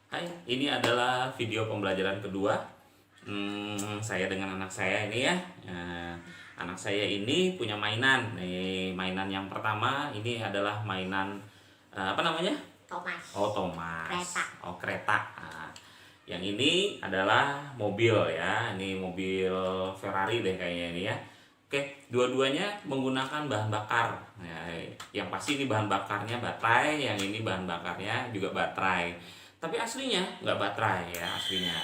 Hai, ini adalah video pembelajaran kedua. Saya dengan anak saya ini ya. Anak saya ini punya mainan. Mainan yang pertama ini adalah mainan apa namanya? Thomas. Oh, Thomas. Kereta. Oh, kereta. Yang ini adalah mobil ya. Ini mobil Ferrari deh kayaknya ini ya. Oke, dua-duanya menggunakan bahan bakar. Yang pasti ini bahan bakarnya baterai, yang ini bahan bakarnya juga baterai. Tapi aslinya nggak baterai ya aslinya.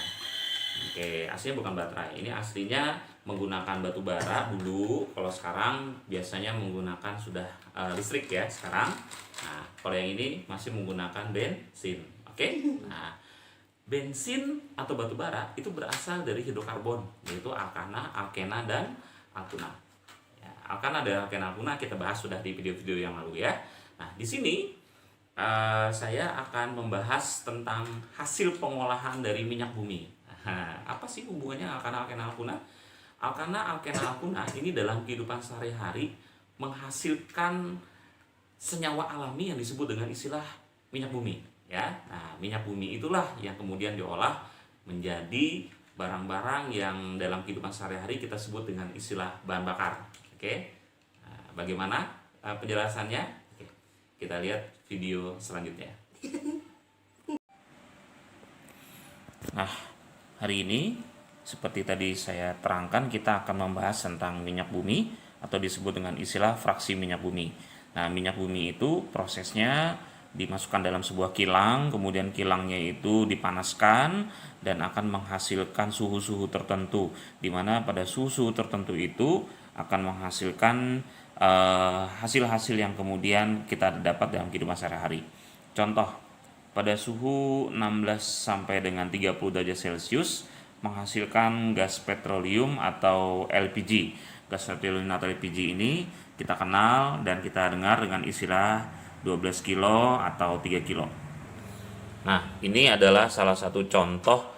Oke, aslinya bukan baterai. Ini aslinya menggunakan batu bara dulu. Kalau sekarang biasanya menggunakan sudah listrik ya sekarang. Nah, kalau yang ini masih menggunakan bensin. Oke. Nah, bensin atau batu bara itu berasal dari hidrokarbon, yaitu alkana, alkena, dan alkuna. Ya, alkana dan alkena alkuna kita bahas sudah di video-video yang lalu ya. Nah, di sini saya akan membahas tentang hasil pengolahan dari minyak bumi. Apa sih hubungannya alkana, alkena, alkuna? Alkana, alkena, alkuna ini dalam kehidupan sehari-hari menghasilkan senyawa alami yang disebut dengan istilah minyak bumi. Ya, nah minyak bumi itulah yang kemudian diolah menjadi barang-barang yang dalam kehidupan sehari-hari kita sebut dengan istilah bahan bakar. Oke, nah, bagaimana penjelasannya? Oke, kita lihat video selanjutnya. Nah, hari ini seperti tadi saya terangkan kita akan membahas tentang minyak bumi atau disebut dengan istilah fraksi minyak bumi. Nah, minyak bumi itu prosesnya dimasukkan dalam sebuah kilang, kemudian kilangnya itu dipanaskan dan akan menghasilkan suhu-suhu tertentu, di mana pada suhu-suhu tertentu itu akan menghasilkan hasil-hasil yang kemudian kita dapat dalam kehidupan sehari-hari. Contoh, pada suhu 16 sampai dengan 30 derajat Celcius menghasilkan gas petroleum atau LPG. Gas petroleum atau LPG ini kita kenal dan kita dengar dengan istilah 12 kilo atau 3 kilo. Nah, ini adalah salah satu contoh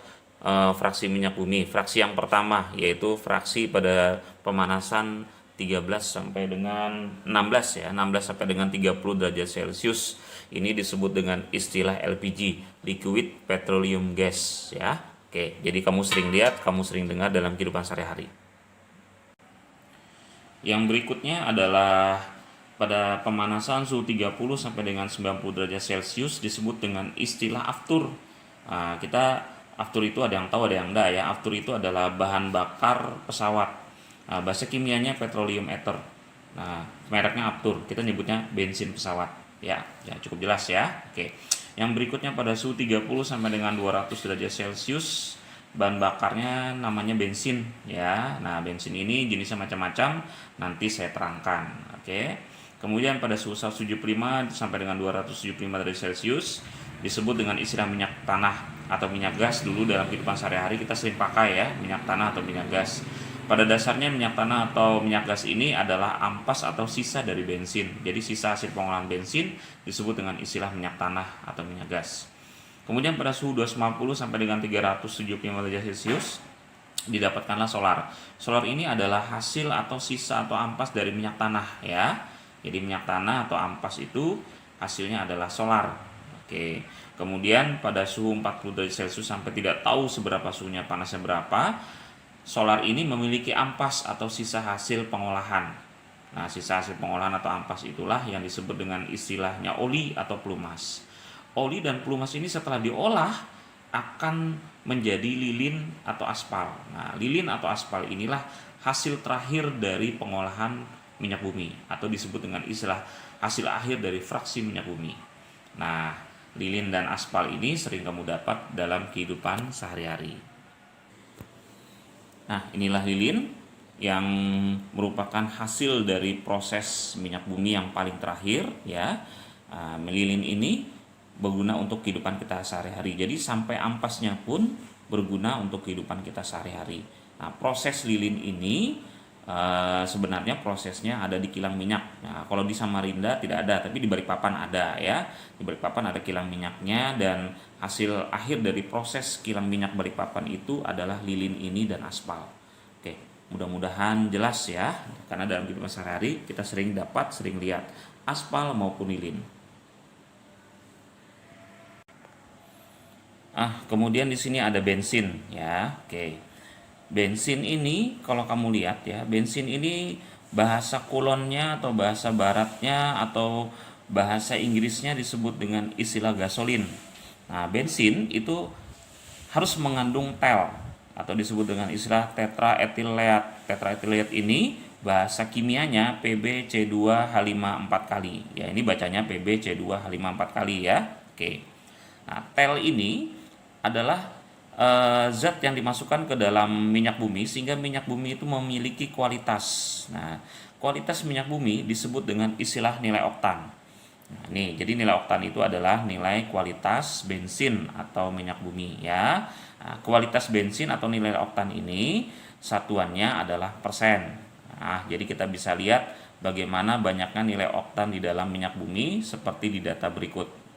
fraksi minyak bumi. Fraksi yang pertama yaitu fraksi pada pemanasan 13 sampai dengan 16 ya, 16 sampai dengan 30 derajat Celcius. Ini disebut dengan istilah LPG, liquid petroleum gas ya. Oke, jadi kamu sering lihat, kamu sering dengar dalam kehidupan sehari-hari. Yang berikutnya adalah pada pemanasan suhu 30 sampai dengan 90 derajat Celcius disebut dengan istilah aftur. Nah, aftur itu ada yang tahu ada yang enggak ya. Aftur itu adalah bahan bakar pesawat. Nah, bahasa kimianya petroleum ether. Nah, mereknya aftur. Kita nyebutnya bensin pesawat. Ya cukup jelas ya. Oke. Yang berikutnya pada suhu 30 sampai dengan 200 derajat Celcius bahan bakarnya namanya bensin ya. Nah, bensin ini jenisnya macam-macam, nanti saya terangkan. Oke. Kemudian pada suhu 175 sampai dengan 275 derajat Celcius disebut dengan istilah minyak tanah atau minyak gas. Dulu dalam kehidupan sehari-hari kita sering pakai ya, minyak tanah atau minyak gas. Pada dasarnya minyak tanah atau minyak gas ini adalah ampas atau sisa dari bensin. Jadi sisa hasil pengolahan bensin disebut dengan istilah minyak tanah atau minyak gas. Kemudian pada suhu 250 sampai dengan 375 derajat Celcius didapatkanlah solar. Solar ini adalah hasil atau sisa atau ampas dari minyak tanah ya. Jadi minyak tanah atau ampas itu hasilnya adalah solar. Oke. Kemudian pada suhu 40 derajat Celcius sampai tidak tahu seberapa suhunya panasnya berapa, solar ini memiliki ampas atau sisa hasil pengolahan. Nah, sisa hasil pengolahan atau ampas itulah yang disebut dengan istilahnya oli atau pelumas. Oli dan pelumas ini setelah diolah akan menjadi lilin atau aspal. Nah, lilin atau aspal inilah hasil terakhir dari pengolahan minyak bumi atau disebut dengan istilah hasil akhir dari fraksi minyak bumi. Nah, lilin dan aspal ini sering kamu dapat dalam kehidupan sehari-hari. Nah, inilah lilin yang merupakan hasil dari proses minyak bumi yang paling terakhir ya. Lilin ini berguna untuk kehidupan kita sehari-hari. Jadi sampai ampasnya pun berguna untuk kehidupan kita sehari-hari. Nah, proses lilin ini sebenarnya prosesnya ada di kilang minyak. Nah, kalau di Samarinda tidak ada, tapi di Balikpapan ada ya. Di Balikpapan ada kilang minyaknya dan hasil akhir dari proses kilang minyak Balikpapan itu adalah lilin ini dan aspal. Oke, mudah-mudahan jelas ya. Karena dalam kehidupan sehari-hari kita sering lihat aspal maupun lilin. Kemudian di sini ada bensin ya. Oke. Bensin ini kalau kamu lihat ya, bensin ini bahasa kulonnya atau bahasa baratnya atau bahasa Inggrisnya disebut dengan istilah gasolin. Nah, bensin itu harus mengandung tel atau disebut dengan istilah tetraetileat. Tetraetileat ini bahasa kimianya PbC2H5 4 kali. Ya, ini bacanya PbC2H5 4 kali ya. Oke. Nah, tel ini adalah zat yang dimasukkan ke dalam minyak bumi sehingga minyak bumi itu memiliki kualitas. Nah, kualitas minyak bumi disebut dengan istilah nilai oktan. Nah, nih, jadi nilai oktan itu adalah nilai kualitas bensin atau minyak bumi ya. Nah, kualitas bensin atau nilai oktan ini satuannya adalah persen. Nah, jadi kita bisa lihat bagaimana banyaknya nilai oktan di dalam minyak bumi seperti di data berikut.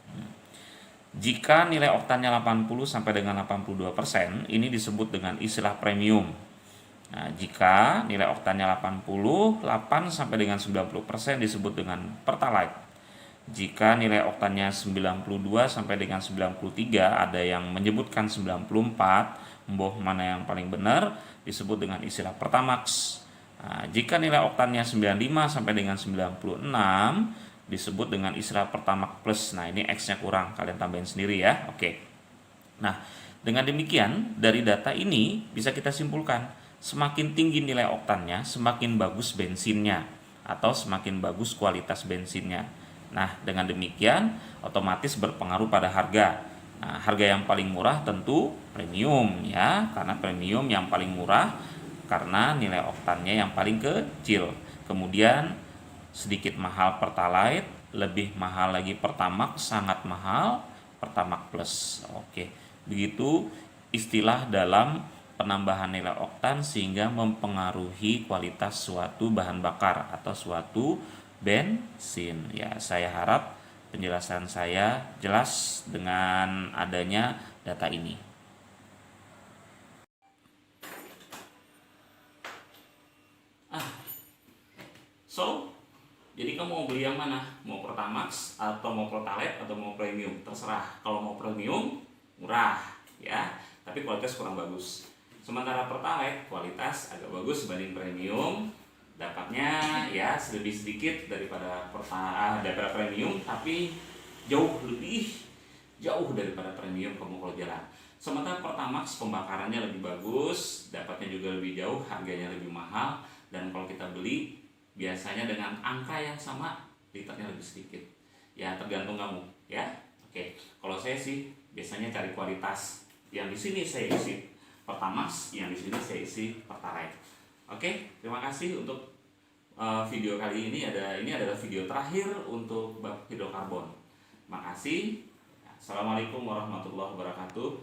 Jika nilai oktannya 80 sampai dengan 82%, ini disebut dengan istilah premium. Nah, jika nilai oktannya 88 sampai dengan 90% disebut dengan pertalite. Jika nilai oktannya 92 sampai dengan 93, ada yang menyebutkan 94, mbah mana yang paling benar, disebut dengan istilah pertamax. Nah, jika nilai oktannya 95 sampai dengan 96 disebut dengan istilah pertamax plus. Nah, ini X-nya kurang, kalian tambahin sendiri ya. Oke. Nah, dengan demikian dari data ini bisa kita simpulkan, semakin tinggi nilai oktannya, semakin bagus bensinnya atau semakin bagus kualitas bensinnya. Nah, dengan demikian otomatis berpengaruh pada harga. Nah, harga yang paling murah tentu premium ya, karena premium yang paling murah karena nilai oktannya yang paling kecil. Kemudian sedikit mahal pertalite, lebih mahal lagi pertamax, sangat mahal pertamax plus. Oke. Begitu istilah dalam penambahan nilai oktan sehingga mempengaruhi kualitas suatu bahan bakar atau suatu bensin. Ya, saya harap penjelasan saya jelas dengan adanya data ini. So, jadi kamu mau beli yang mana? Mau Pertamax atau mau Pertalite atau mau premium? Terserah. Kalau mau premium murah ya, tapi kualitas kurang bagus. Sementara Pertalite kualitas agak bagus dibanding premium. Dapatnya ya lebih sedikit daripada premium, tapi jauh daripada premium kamu kalau jalan. Sementara Pertamax pembakarannya lebih bagus, dapatnya juga lebih jauh, harganya lebih mahal, dan kalau kita beli biasanya dengan angka yang sama, liternya lebih sedikit. Ya tergantung kamu ya. Oke, kalau saya sih biasanya cari kualitas. Yang di sini saya isi Pertamax, yang di sini saya isi Pertalite. Oke, terima kasih untuk video kali ini. Ini adalah video terakhir untuk bab hidrokarbon. Makasih. Assalamualaikum warahmatullahi wabarakatuh.